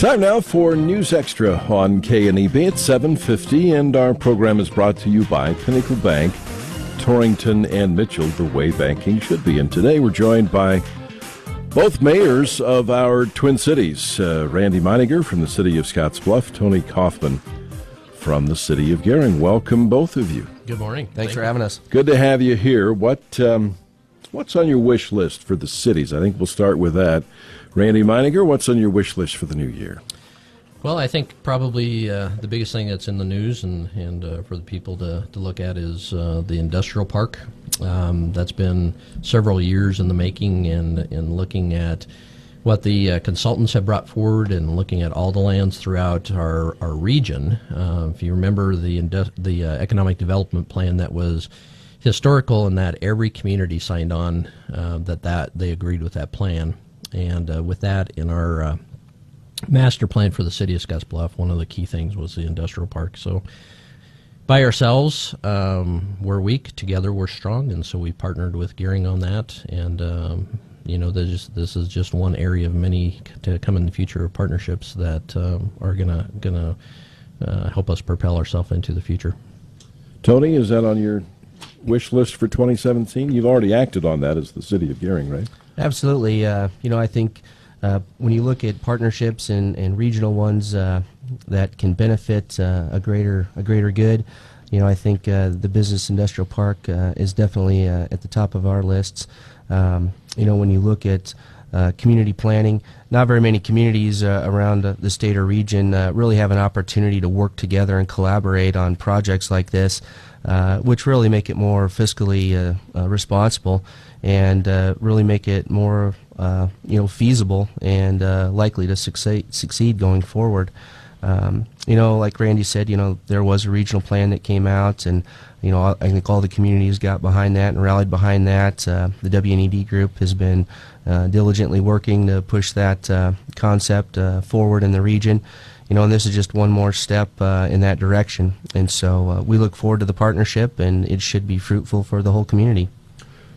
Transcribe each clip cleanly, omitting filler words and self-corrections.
Time now for News Extra on KNEB. It's 7:50, and our program is brought to you by Pinnacle Bank, Torrington and Mitchell, the way banking should be. And today we're joined by both mayors of our Twin Cities, Randy Meininger from the city of Scottsbluff, Tony Kaufman from the city of Gering. Welcome, both of you. Good morning. Thanks for having us. Good to have you here. What's on your wish list for the cities? I think we'll start with that. Randy Meininger, what's on your wish list for the new year? Well, I think probably the biggest thing that's in the news and for the people to look at is the industrial park. That's been several years in the making, and looking at what the consultants have brought forward and looking at all the lands throughout our region. If you remember the economic development plan that was historical, in that every community signed on, that they agreed with that plan. And with that, in our master plan for the city of Scottsbluff, one of the key things was the industrial park. So by ourselves, we're weak. Together, we're strong. And so we partnered with Gering on that. And, this is just one area of many to come in the future of partnerships that are going to help us propel ourselves into the future. Tony, is that on your wish list for 2017? You've already acted on that as the city of Gering, right? Absolutely. I think when you look at partnerships and regional ones that can benefit a greater good, I think the business industrial park is definitely at the top of our lists. When you look at community planning, not very many communities around the state or region really have an opportunity to work together and collaborate on projects like this, which really make it more fiscally responsible and really make it more feasible and likely to succeed going forward. Like Randy said, there was a regional plan that came out, and I think all the communities got behind that and rallied behind that. The WNED group has been diligently working to push that concept forward in the region. And this is just one more step in that direction. And so we look forward to the partnership, and it should be fruitful for the whole community.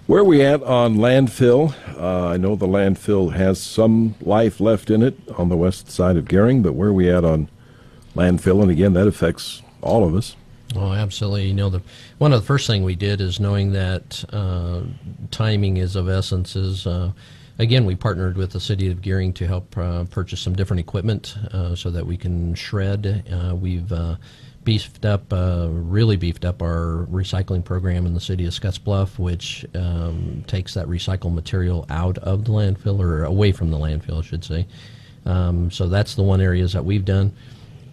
Where are we at on landfill? I know the landfill has some life left in it on the west side of Gering, but where are we at on landfill? And again, that affects all of us. Oh, absolutely. One of the first thing we did is, knowing that timing is of essence, is again, we partnered with the city of Gering to help purchase some different equipment so that we can shred. We've really beefed up our recycling program in the city of Scottsbluff, which takes that recycled material out of the landfill, or away from the landfill, I should say. So that's the one areas that we've done.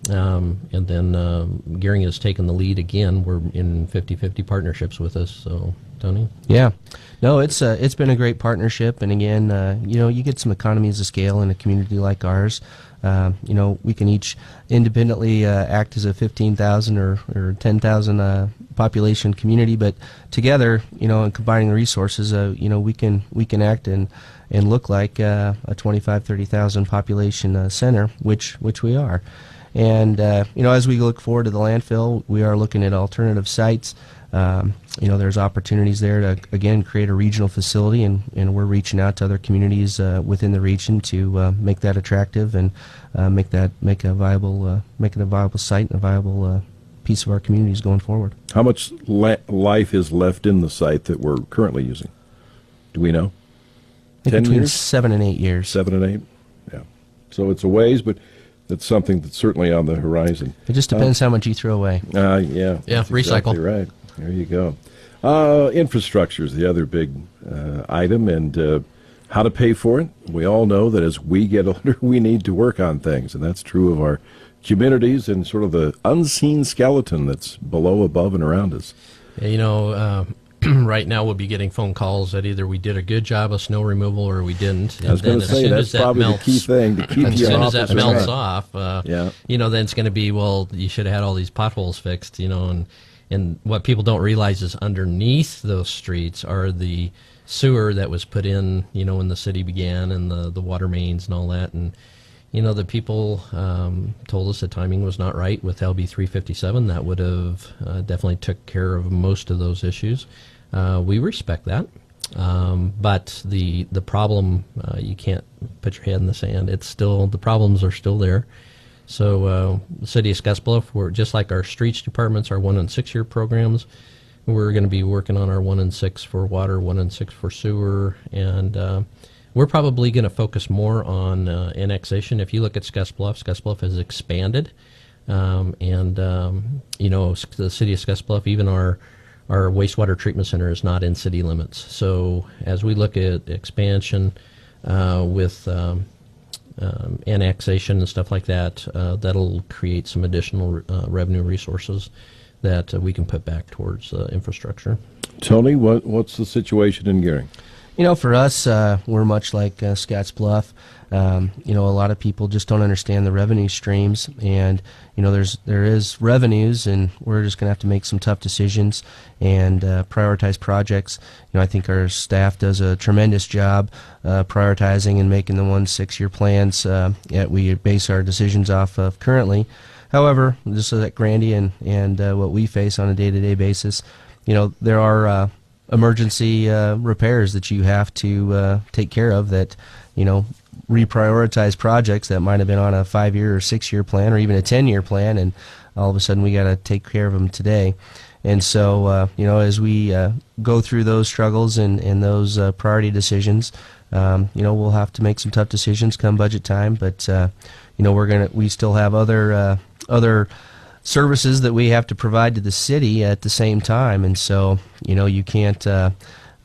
And then Gering has taken the lead again. We're in 50-50 partnerships with us. So, Tony? Yeah. No, it's been a great partnership. And again, you get some economies of scale in a community like ours. We can each independently act as a 15,000 or 10,000 population community, but together, and combining the resources, we can act and look like a 25, 30,000 population center, which we are. And as we look forward to the landfill, we are looking at alternative sites. There's opportunities there to, again, create a regional facility, and we're reaching out to other communities within the region to make that attractive and make it a viable site and a viable piece of our communities going forward. How much life is left in the site that we're currently using? Do we know? 10 between years? 7 and 8 years. 7 and 8? Yeah. So it's a ways, but it's something that's certainly on the horizon. It just depends how much you throw away. Yeah. Yeah, recycle. Exactly right. There you go. Infrastructure is the other big item, and how to pay for it. We all know that as we get older, we need to work on things, and that's true of our communities and sort of the unseen skeleton that's below, above, and around us. Right now we'll be getting phone calls that either we did a good job of snow removal or we didn't. I was going to say, that's probably the key thing to keep as you soon off. As that melts off, then it's going to be, well, you should have had all these potholes fixed, and what people don't realize is underneath those streets are the sewer that was put in, when the city began, and the water mains and all that. And the people told us the timing was not right with LB 357. That would have definitely took care of most of those issues. We respect that. But the problem, you can't put your head in the sand. It's still, the problems are still there. So the city of Scottsbluff, we're just like our streets departments, our 1 and 6 year programs. We're going to be working on our 1 and 6 for water, 1 and 6 for sewer, and we're probably going to focus more on annexation. If you look at Scottsbluff has expanded, and the city of Scottsbluff, even our wastewater treatment center is not in city limits. So as we look at expansion with annexation and stuff like that, that'll create some additional revenue resources that we can put back towards infrastructure. Tony, what's the situation in Gering? For us, we're much like Scottsbluff. A lot of people just don't understand the revenue streams, and there is revenues, and we're just going to have to make some tough decisions and prioritize projects. I think our staff does a tremendous job prioritizing and making the 1 6-year plans that we base our decisions off of currently. However, just like Randy and what we face on a day-to-day basis, there are emergency repairs that you have to take care of that, reprioritize projects that might have been on a 5-year or 6-year plan or even a 10-year plan, and all of a sudden we got to take care of them today. And so, as we go through those struggles and those priority decisions, we'll have to make some tough decisions come budget time. But we still have other services that we have to provide to the city at the same time, and so you can't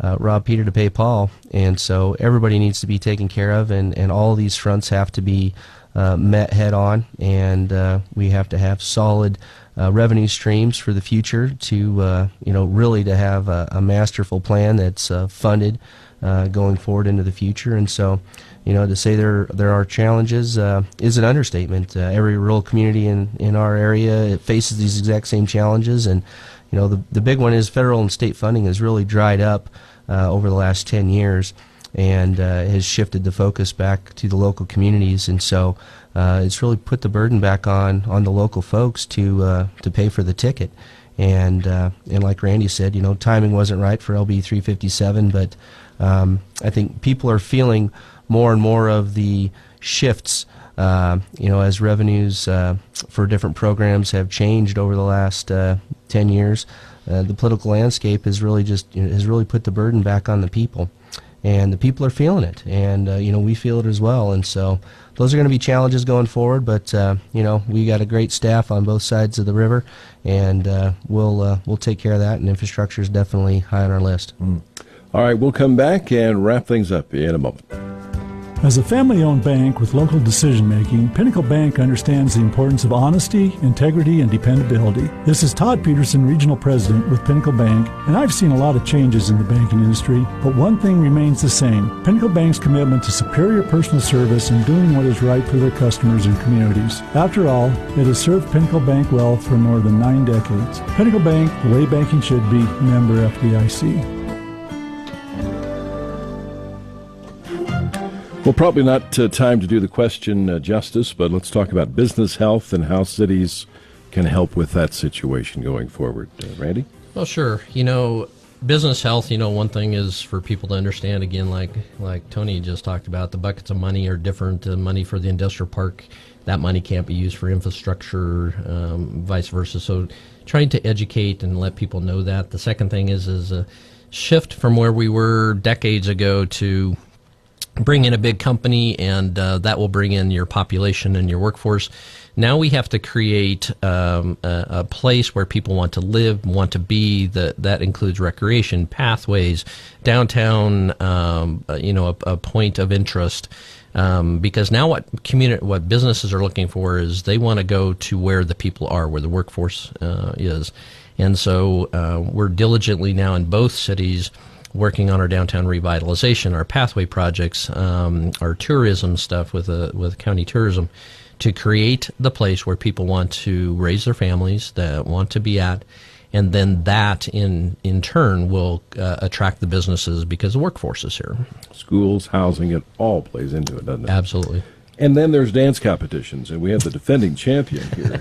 rob Peter to pay Paul, and so everybody needs to be taken care of, and all these fronts have to be met head on, and we have to have solid revenue streams for the future to really to have a masterful plan that's funded going forward into the future. And so to say there are challenges is an understatement. Every rural community in our area faces these exact same challenges, and the big one is federal and state funding has really dried up over the last 10 years and has shifted the focus back to the local communities, and so it's really put the burden back on the local folks to pay for the ticket. And like Randy said, timing wasn't right for LB 357, but I think people are feeling more and more of the shifts, as revenues for different programs have changed over the last 10 years. The political landscape has really put the burden back on the people, and the people are feeling it, and we feel it as well. And so those are going to be challenges going forward, but we got a great staff on both sides of the river, and we'll take care of that, and infrastructure is definitely high on our list. All right, we'll come back and wrap things up in a moment. As a family-owned bank with local decision-making, Pinnacle Bank understands the importance of honesty, integrity, and dependability. This is Todd Peterson, Regional President with Pinnacle Bank, and I've seen a lot of changes in the banking industry, but one thing remains the same: Pinnacle Bank's commitment to superior personal service and doing what is right for their customers and communities. After all, it has served Pinnacle Bank well for more than 9 decades. Pinnacle Bank, the way banking should be, member FDIC. Well, probably not time to do the question justice, but let's talk about business health and how cities can help with that situation going forward. Randy? Well, sure. Business health, one thing is for people to understand, again, like Tony just talked about, the buckets of money are different. The money for the industrial park, that money can't be used for infrastructure, vice versa. So trying to educate and let people know that. The second thing is a shift from where we were decades ago to bring in a big company, and that will bring in your population and your workforce. Now we have to create a place where people want to live, want to be. That includes recreation, pathways, downtown, a point of interest. Because now what businesses are looking for is they want to go to where the people are, where the workforce is. And so we're diligently now in both cities working on our downtown revitalization, our pathway projects, our tourism stuff with county tourism, to create the place where people want to raise their families, that want to be at, and then that in turn will attract the businesses because the workforce is here. Schools, housing, it all plays into it, doesn't it? Absolutely. And then there's dance competitions, and we have the defending champion here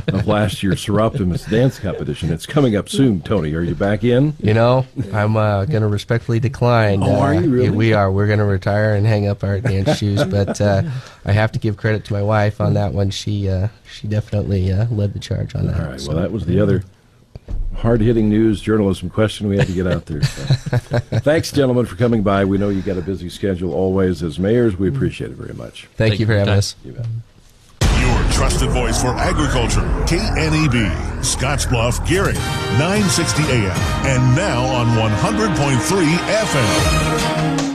of last year's Seroptimus dance competition. It's coming up soon. Tony, are you back in? You know, I'm going to respectfully decline. Oh, are you really? We are. We're going to retire and hang up our dance shoes, but I have to give credit to my wife on that one. She definitely led the charge on that. All right, well, that was the other hard-hitting news journalism question we had to get out there. So. Thanks, gentlemen, for coming by. We know you got a busy schedule always as mayors. We appreciate it very much. Thank you for having us. You bet. Your trusted voice for agriculture, KNEB, Scottsbluff, Gering, 960 AM, and now on 100.3 FM.